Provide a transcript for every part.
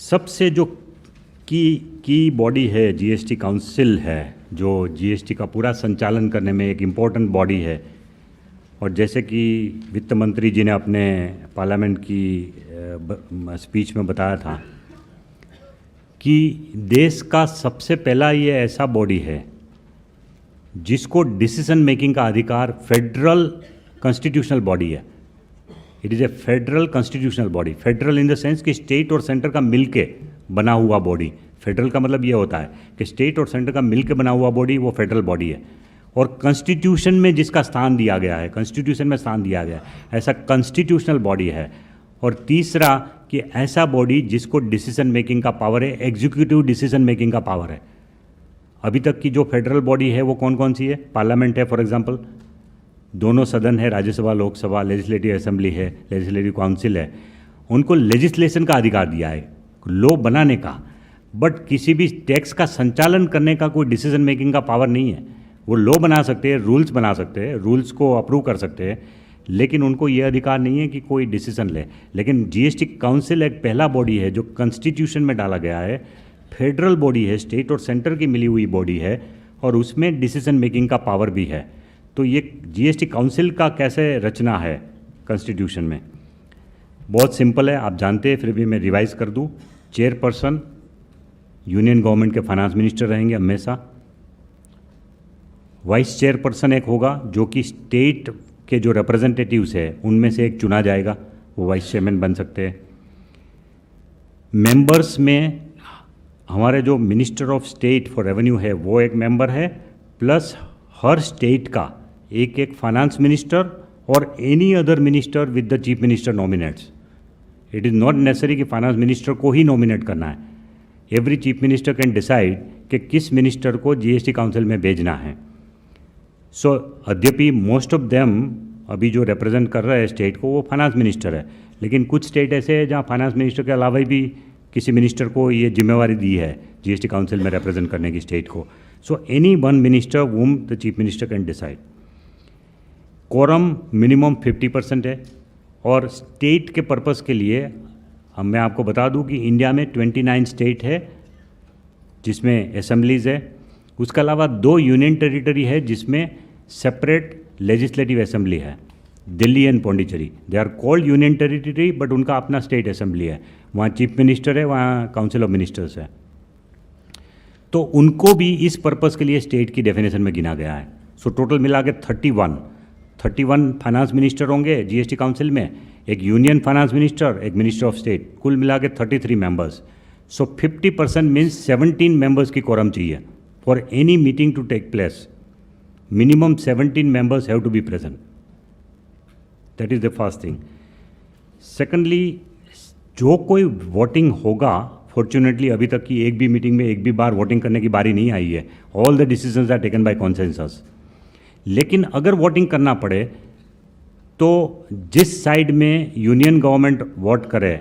सबसे जो की बॉडी है जीएसटी काउंसिल है, जो जीएसटी का पूरा संचालन करने में एक इम्पोर्टेंट बॉडी है। और जैसे कि वित्त मंत्री जी ने अपने पार्लियामेंट की स्पीच में बताया था कि देश का सबसे पहला ये ऐसा बॉडी है जिसको डिसीजन मेकिंग का अधिकार फेडरल कॉन्स्टिट्यूशनल बॉडी है। It is a federal constitutional body. Federal in the sense कि स्टेट और सेंटर का मिलके बना हुआ बॉडी। फेडरल का मतलब ये होता है कि स्टेट और सेंटर का मिलके बना हुआ बॉडी वो फेडरल बॉडी है। और कॉन्स्टिट्यूशन में जिसका स्थान दिया गया है, कॉन्स्टिट्यूशन में स्थान दिया गया है, ऐसा कॉन्स्टिट्यूशनल बॉडी है। और तीसरा कि ऐसा बॉडी जिसको डिसीजन मेकिंग का पावर है, एग्जीक्यूटिव डिसीजन मेकिंग का पावर है। अभी तक की जो फेडरल बॉडी है वो कौन कौन सी है? पार्लियामेंट है फॉर एग्जांपल, दोनों सदन है, राज्यसभा लोकसभा, लेजिस्लेटिव असेंबली है, लेजिस्लेटिव काउंसिल है। उनको लेजिस्लेशन का अधिकार दिया है, लॉ बनाने का, बट किसी भी टैक्स का संचालन करने का कोई डिसीजन मेकिंग का पावर नहीं है। वो लॉ बना सकते हैं, रूल्स बना सकते हैं, रूल्स को अप्रूव कर सकते हैं, लेकिन उनको ये अधिकार नहीं है कि कोई डिसीजन ले। लेकिन जीएसटी काउंसिल एक पहला बॉडी है जो कॉन्स्टिट्यूशन में डाला गया है, फेडरल बॉडी है, स्टेट और सेंटर की मिली हुई बॉडी है, और उसमें डिसीजन मेकिंग का पावर भी है। तो ये जीएसटी काउंसिल का कैसे रचना है कॉन्स्टिट्यूशन में? बहुत सिंपल है, आप जानते हैं, फिर भी मैं रिवाइज कर दूं। चेयरपर्सन यूनियन गवर्नमेंट के फाइनेंस मिनिस्टर रहेंगे हमेशा। वाइस चेयरपर्सन एक होगा जो कि स्टेट के जो रिप्रेजेंटेटिव्स है उनमें से एक चुना जाएगा, वो वाइस चेयरमैन बन सकते हैं। मेंबर्स में हमारे जो minister of state for revenue है वो एक मेंबर है, प्लस हर स्टेट का एक एक फाइनेंस मिनिस्टर और any other minister with the chief minister nominates. It is not necessary कि फाइनेंस मिनिस्टर को ही नॉमिनेट करना है। Every chief minister can decide कि किस मिनिस्टर को जीएसटी काउंसिल में भेजना है। सो यद्यपि मोस्ट ऑफ देम अभी जो रिप्रेजेंट कर रहे हैं स्टेट को वो फाइनेंस मिनिस्टर है, लेकिन कुछ स्टेट ऐसे हैं जहाँ फाइनेंस मिनिस्टर के अलावा भी किसी मिनिस्टर को ये जिम्मेवारी दी है जीएसटी काउंसिल में रिप्रेजेंट करने की स्टेट को। So any one minister whom the chief minister can decide. Quorum minimum 50% है। और स्टेट के पर्पस के लिए मैं आपको बता दूं कि इंडिया में 29 स्टेट है जिसमें असेंबलीज़ है। उसके अलावा 2 यूनियन टेरिटरी है जिसमें सेपरेट लेजिस्लेटिव असेंबली है, Delhi and Pondicherry. They are called union territory but उनका अपना स्टेट असेंबली है। वहाँ चीफ मिनिस्टर है, वहाँ काउंसिल ऑफ मिनिस्टर्स है। तो उनको भी इस पर्पस के लिए स्टेट की डेफिनेशन में गिना गया है। सो टोटल मिला के 31 फाइनेंस मिनिस्टर होंगे जीएसटी काउंसिल में, एक यूनियन फाइनेंस मिनिस्टर, एक मिनिस्टर ऑफ स्टेट, कुल मिला के 33 मेंबर्स। सो 50% मीन्स 17 मेंबर्स की कोरम चाहिए for any meeting to take place. Minimum 17 members have to be present. That is the first thing. Secondly, जो कोई वोटिंग होगा, फॉर्चुनेटली अभी तक की एक भी मीटिंग में एक भी बार वोटिंग करने की बारी नहीं आई है। All the decisions are taken by consensus. लेकिन अगर वोटिंग करना पड़े तो जिस साइड में यूनियन गवर्नमेंट वोट करे,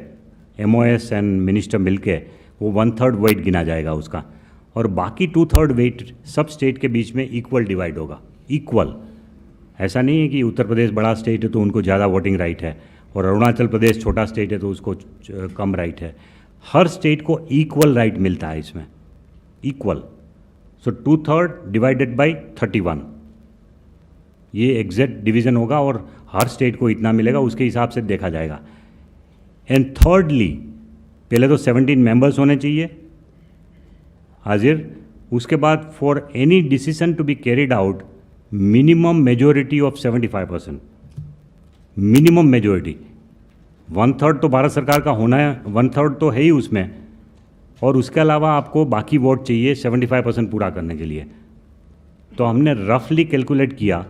एमओएस एंड मिनिस्टर मिलके, वो 1/3 वेट गिना जाएगा उसका, और बाकी 2/3 वेट सब स्टेट के बीच में इक्वल डिवाइड होगा। इक्वल, ऐसा नहीं है कि उत्तर प्रदेश बड़ा स्टेट है तो उनको ज़्यादा वोटिंग राइट है और अरुणाचल प्रदेश छोटा स्टेट है तो उसको कम राइट है। हर स्टेट को इक्वल राइट मिलता है इसमें, इक्वल। सो 2/3 डिवाइडेड बाई 31, ये एग्जैक्ट डिवीज़न होगा और हर स्टेट को इतना मिलेगा, उसके हिसाब से देखा जाएगा। एंड थर्डली, पहले तो 17 मेंबर्स होने चाहिए हाजिर। उसके बाद for any decision to be carried out minimum majority of 75%। Minimum majority 1/3 तो भारत सरकार का होना है, 1/3 तो है ही उसमें, और उसके अलावा आपको बाकी वोट चाहिए 75% पूरा करने के लिए। तो हमने रफली कैलकुलेट किया,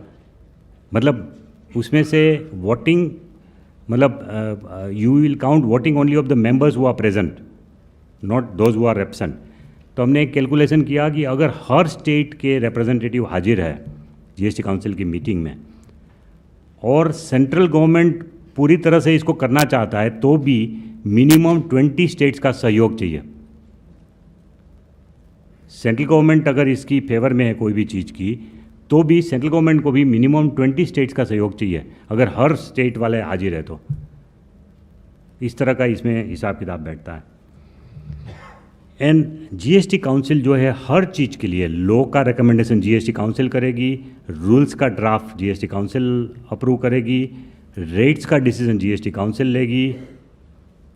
मतलब उसमें से वोटिंग, मतलब you will count voting only of the members who are present, not those who are absent. तो हमने एक कैलकुलेशन किया कि अगर हर स्टेट के रिप्रेजेंटेटिव हाजिर है जीएसटी काउंसिल की मीटिंग में और सेंट्रल गवर्नमेंट पूरी तरह से इसको करना चाहता है तो भी मिनिमम 20 स्टेट्स का सहयोग चाहिए। सेंट्रल गवर्नमेंट अगर इसकी फेवर में है कोई भी चीज़ की, तो भी सेंट्रल गवर्नमेंट को भी मिनिमम 20 स्टेट्स का सहयोग चाहिए अगर हर स्टेट वाले हाजिर है तो। इस तरह का इसमें हिसाब किताब बैठता है। एंड जीएसटी काउंसिल जो है हर चीज़ के लिए लॉ का रिकमेंडेशन जीएसटी काउंसिल करेगी, रूल्स का ड्राफ्ट जीएसटी काउंसिल अप्रूव करेगी, रेट्स का डिसीजन जीएसटी काउंसिल लेगी,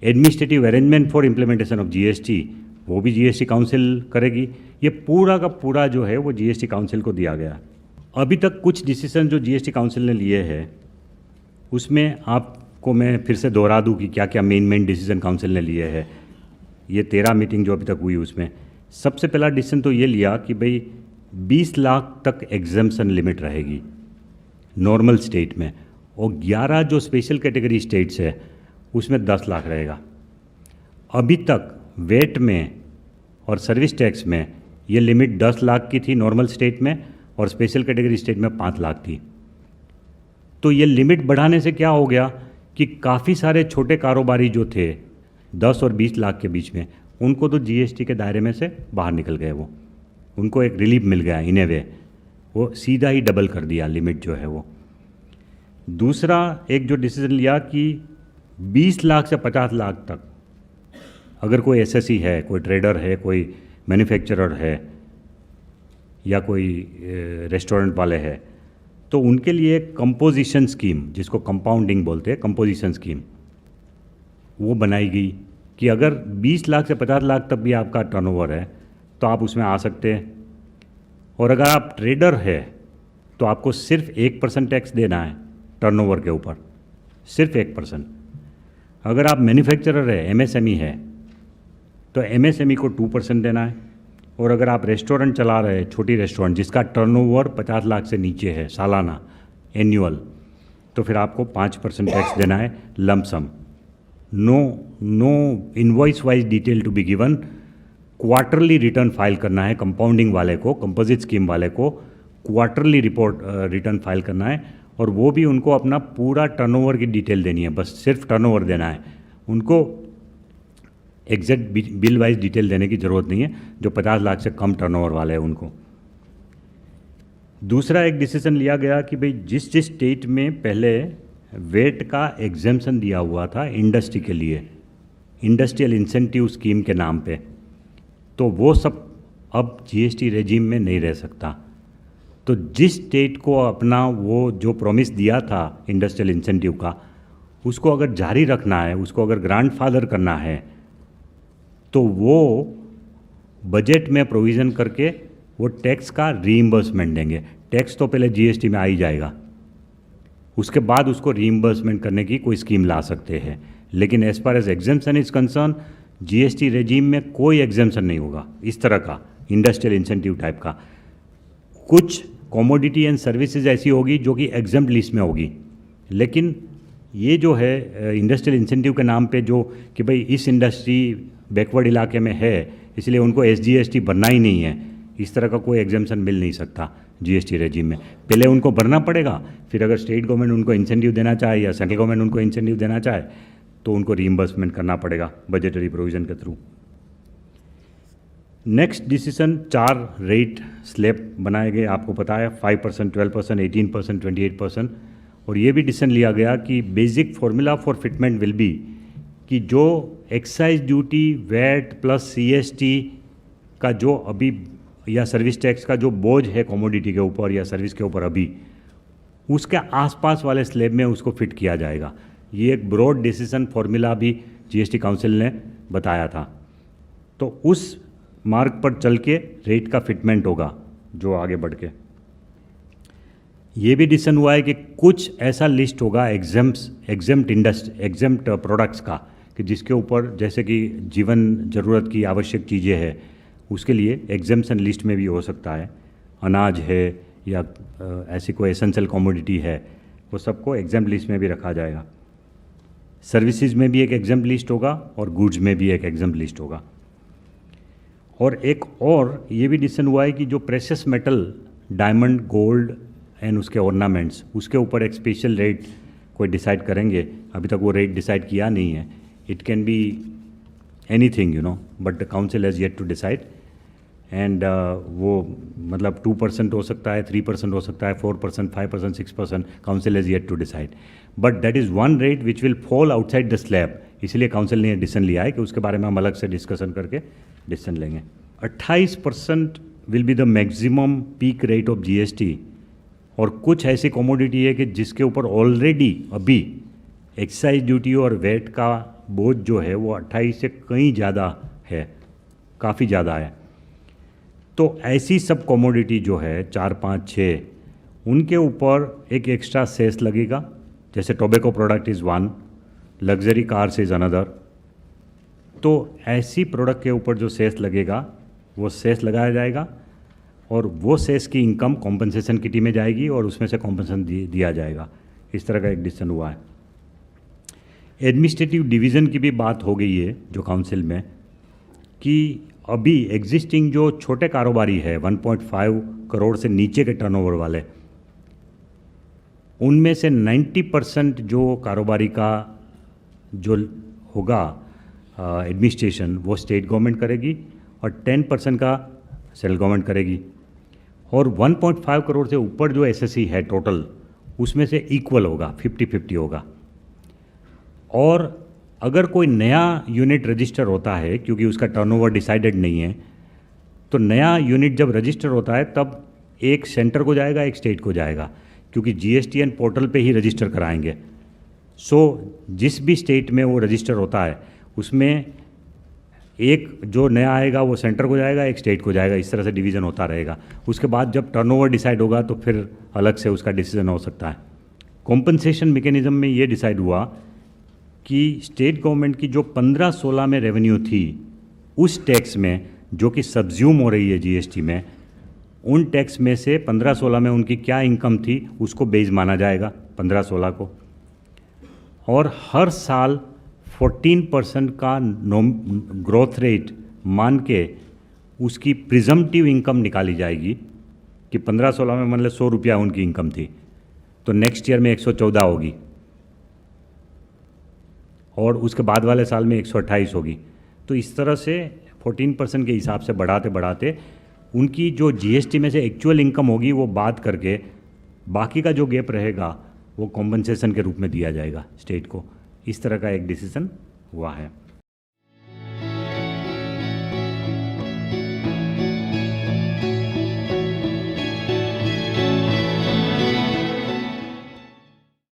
administrative arrangement for implementation of GST वो भी जीएसटी काउंसिल करेगी। ये पूरा का पूरा जो है वो जीएसटी काउंसिल को दिया गया। अभी तक कुछ डिसीजन जो जीएसटी काउंसिल ने लिए हैं उसमें आपको मैं फिर से दोहरा दूं कि क्या क्या मेन डिसीजन काउंसिल ने लिए हैं। ये 13 मीटिंग जो अभी तक हुई उसमें सबसे पहला डिसीजन तो ये लिया कि भाई 20 लाख तक एग्जम्पशन लिमिट रहेगी नॉर्मल स्टेट में, और 11 जो स्पेशल कैटेगरी स्टेट्स है उसमें 10 लाख रहेगा। अभी तक वेट में और सर्विस टैक्स में ये लिमिट 10 लाख की थी नॉर्मल स्टेट में, और स्पेशल कैटेगरी स्टेट में 5 लाख थी। तो ये लिमिट बढ़ाने से क्या हो गया कि काफ़ी सारे छोटे कारोबारी जो थे 10 और 20 लाख के बीच में, उनको तो जीएसटी के दायरे में से बाहर निकल गए, वो उनको एक रिलीफ मिल गया इन ए वे, वो सीधा ही डबल कर दिया लिमिट जो है वो। दूसरा एक जो डिसीजन लिया कि 20 लाख से 50 लाख तक अगर कोई एसएससी है, कोई ट्रेडर है, कोई मैन्युफैक्चरर है या कोई रेस्टोरेंट वाले हैं, तो उनके लिए कंपोजिशन स्कीम, जिसको कंपाउंडिंग बोलते हैं, कंपोजिशन स्कीम वो बनाई गई कि अगर 20 लाख से 50 लाख तक भी आपका टर्नओवर है तो आप उसमें आ सकते हैं। और अगर आप ट्रेडर है तो आपको सिर्फ 1% टैक्स देना है टर्नओवर के ऊपर, सिर्फ 1%। अगर आप मैन्युफैक्चरर है, एमएसएमई है, तो एमएसएमई को 2% देना है। और अगर आप रेस्टोरेंट चला रहे हैं, छोटी रेस्टोरेंट जिसका टर्नओवर 50 लाख से नीचे है सालाना, एनुअल, तो फिर आपको 5% टैक्स देना है lump sum. No invoice wise detail to be given. Quarterly return file करना है कंपाउंडिंग वाले को, कंपोजिट स्कीम वाले को क्वार्टरली रिपोर्ट रिटर्न फाइल करना है, और वो भी उनको अपना पूरा टर्नओवर की डिटेल देनी है, बस सिर्फ टर्नओवर देना है, उनको एग्जैक्ट बिल वाइज डिटेल देने की ज़रूरत नहीं है जो 50 लाख से कम टर्नओवर वाले हैं उनको। दूसरा एक डिसीजन लिया गया कि भाई जिस जिस स्टेट में पहले वेट का एग्जेम्पशन दिया हुआ था इंडस्ट्री के लिए, इंडस्ट्रियल इंसेंटिव स्कीम के नाम पे, तो वो सब अब जीएसटी रेजिम में नहीं रह सकता। तो जिस स्टेट को अपना वो जो प्रॉमिस दिया था इंडस्ट्रियल इंसेंटिव का, उसको अगर जारी रखना है, उसको अगर ग्रैंडफादर करना है, तो वो बजट में प्रोविज़न करके वो टैक्स का रीइंबर्समेंट देंगे। टैक्स तो पहले जीएसटी में आ ही जाएगा, उसके बाद उसको रीइंबर्समेंट करने की कोई स्कीम ला सकते हैं। लेकिन as far as exemption is concern, GST regime में कोई एग्जेम्पशन नहीं होगा इस तरह का इंडस्ट्रियल इंसेंटिव टाइप का। कुछ कमोडिटी एंड सर्विसेज ऐसी होगी जो कि एग्जेम्प्ट लिस्ट में होगी, लेकिन ये जो है इंडस्ट्रियल इंसेंटिव के नाम पे जो कि भाई इस इंडस्ट्री बैकवर्ड इलाके में है इसलिए उनको एसजीएसटी भरना ही नहीं है, इस तरह का कोई एग्जेम्पशन मिल नहीं सकता जीएसटी रेजिम में। पहले उनको भरना पड़ेगा, फिर अगर स्टेट गवर्नमेंट उनको इंसेंटिव देना चाहे या सेंट्रल गवर्नमेंट उनको इंसेंटिव देना चाहे तो उनको रीइंबर्समेंट करना पड़ेगा बजटरी प्रोविजन के through. Next decision 4 rate slab बनाए गए, आपको पता है 5%, 12%, 18%, 28%। और ये भी डिसीजन लिया गया कि basic formula for fitment will be कि जो excise duty, VAT plus CST का जो अभी या सर्विस टैक्स का जो बोझ है कमोडिटी के ऊपर या सर्विस के ऊपर अभी, उसके आसपास वाले स्लैब में उसको फिट किया जाएगा। ये एक ब्रॉड डिसीजन फॉर्मूला भी जीएसटी काउंसिल ने बताया था। तो उस मार्ग पर चल के रेट का फिटमेंट होगा जो आगे बढ़ के। ये भी डिसीजन हुआ है कि कुछ ऐसा लिस्ट होगा एग्जेम्प्ट प्रोडक्ट्स का कि जिसके ऊपर जैसे कि जीवन ज़रूरत की आवश्यक चीज़ें हैं उसके लिए एग्जेम्पशन लिस्ट में भी हो सकता है, अनाज है या ऐसी कोई एसेंशियल कमोडिटी है, वो सबको एग्जेम्प्ट लिस्ट में भी रखा जाएगा। सर्विसेज में भी एक एग्जेम्प्ट लिस्ट होगा और गुड्स में भी एक एग्जेम्प्ट लिस्ट होगा। और एक और ये भी डिसीजन हुआ है कि जो precious metal, diamond, gold and उसके ऑर्नामेंट्स, उसके ऊपर एक स्पेशल रेट कोई डिसाइड करेंगे। अभी तक वो रेट डिसाइड किया नहीं है, it can be anything but the council has yet to decide. And वो मतलब 2% हो सकता है, 3% हो सकता है, 4%, 5%, 6%, council has yet to decide. But that is one rate which will fall outside the slab, इसलिए काउंसिल ने डिसीजन लिया है कि उसके बारे में हम अलग से डिस्कशन करके डिसीजन लेंगे। 28% will be the maximum peak rate of GST. और कुछ ऐसी कमोडिटी है कि जिसके ऊपर ऑलरेडी अभी एक्साइज ड्यूटी और वेट का बोझ जो है वो 28 से कहीं ज़्यादा है, काफ़ी ज़्यादा है। तो ऐसी सब कमोडिटी जो है 4, 5, 6 उनके ऊपर एक एक्स्ट्रा सेस लगेगा। जैसे tobacco product is one, luxury cars is another. तो ऐसी प्रोडक्ट के ऊपर जो सेस लगेगा वो सेस लगाया जाएगा और वो सेस की इनकम कॉम्पनसेशन किटी में जाएगी और उसमें से कॉम्पनसेशन दिया जाएगा। इस तरह का एक डिसीजन हुआ है। एडमिनिस्ट्रेटिव डिवीज़न की भी बात हो गई है जो काउंसिल में, कि अभी एग्जिस्टिंग जो छोटे कारोबारी है 1.5 करोड़ से नीचे के टर्नओवर वाले, उनमें से 90% जो कारोबारी का जो होगा एडमिनिस्ट्रेशन वो स्टेट गवर्नमेंट करेगी और 10% का सेंट्रल गवर्नमेंट करेगी। और 1.5 करोड़ से ऊपर जो एसएससी है टोटल, उसमें से इक्वल होगा, 50-50 होगा। और अगर कोई नया यूनिट रजिस्टर होता है, क्योंकि उसका टर्नओवर डिसाइडेड नहीं है, तो नया यूनिट जब रजिस्टर होता है तब एक सेंटर को जाएगा, एक स्टेट को जाएगा, क्योंकि जीएसटीएन पोर्टल पे ही रजिस्टर कराएंगे। जिस भी स्टेट में वो रजिस्टर होता है उसमें एक जो नया आएगा वो सेंटर को जाएगा, एक स्टेट को जाएगा। इस तरह से डिवीज़न होता रहेगा। उसके बाद जब टर्नओवर डिसाइड होगा तो फिर अलग से उसका डिसीजन हो सकता है। कॉम्पनसेशन मैकेनिज्म में ये डिसाइड हुआ कि स्टेट गवर्नमेंट की जो 15-16 में रेवेन्यू थी, उस टैक्स में जो कि सब्ज्यूम हो रही है जीएसटी में, उन टैक्स में से 15-16 में उनकी क्या इनकम थी उसको बेस माना जाएगा 15-16 को। और हर साल 14% का ग्रोथ रेट मान के उसकी प्रिजम्पटिव इनकम निकाली जाएगी कि 15-16 में मान लो 100 रुपया उनकी इनकम थी, तो नेक्स्ट ईयर में 114 होगी और उसके बाद वाले साल में 128 होगी। तो इस तरह से 14% के हिसाब से बढ़ाते बढ़ाते उनकी जो जीएसटी में से एक्चुअल इनकम होगी वो बात करके बाकी का जो गैप रहेगा वो कॉम्पनसेशन के रूप में दिया जाएगा स्टेट को। इस तरह का एक डिसीजन हुआ है।